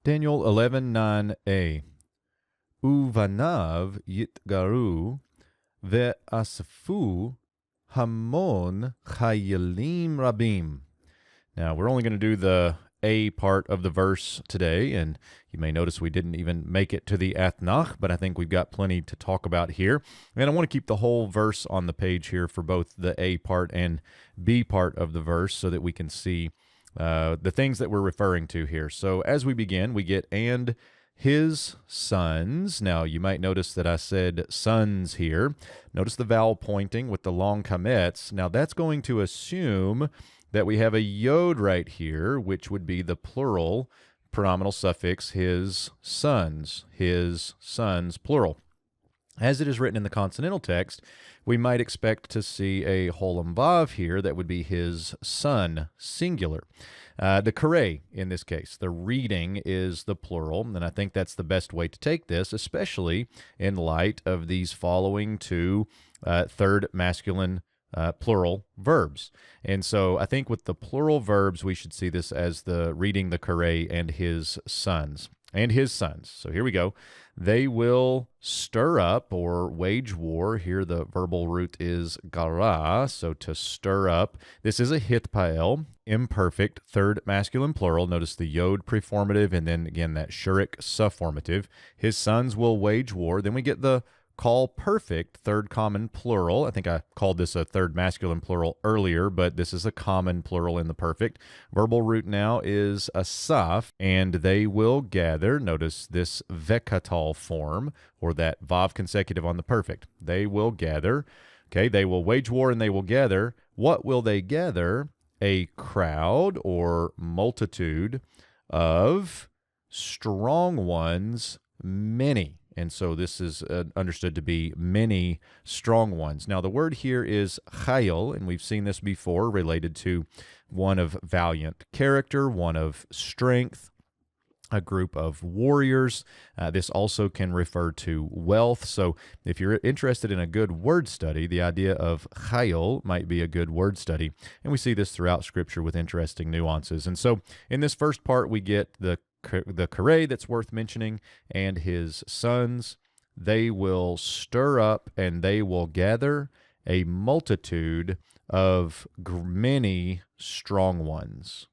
Daniel 11:9a. Uvanav yitgaru ve'asfu hamon chayelim rabim. Now, we're only going to do the A part of the verse today, and you may notice we didn't even make it to the Athnach, but I think we've got plenty to talk about here. And I want to keep the whole verse on the page here for both the A part and B part of the verse so that we can see the things that we're referring to here. So as we begin, we get and his sons. Now, you might notice that I said sons here. Notice the vowel pointing with the long kamets. Now, that's going to assume that we have a yod right here, which would be the plural pronominal suffix his sons, plural. As it is written in the consonantal text, we might expect to see a holam vav here that would be his son, singular. The kare in this case, the reading is the plural, and I think that's the best way to take this, especially in light of these following two third masculine plural verbs. And so I think with the plural verbs, we should see this as the reading the kare and his sons. So here we go. They will stir up or wage war. Here the verbal root is gara, so to stir up. This is a hitpael, imperfect, third masculine plural. Notice the yod preformative and then again that shurik sufformative. His sons will wage war. Then we get the call perfect, third common plural. I think I called this a third masculine plural earlier, but this is a common plural in the perfect. Verbal root now is asaf, and they will gather. Notice this vekatal form, or that vav consecutive on the perfect. They will gather. Okay, they will wage war and they will gather. What will they gather? A crowd or multitude of strong ones, many. And so this is understood to be many strong ones. Now, the word here is chayil, and we've seen this before, related to one of valiant character, one of strength, a group of warriors. This also can refer to wealth. So if you're interested in a good word study, the idea of chayil might be a good word study. And we see this throughout Scripture with interesting nuances. And so in this first part, we get the kare that's worth mentioning, and his sons. They will stir up and they will gather a multitude of many strong ones.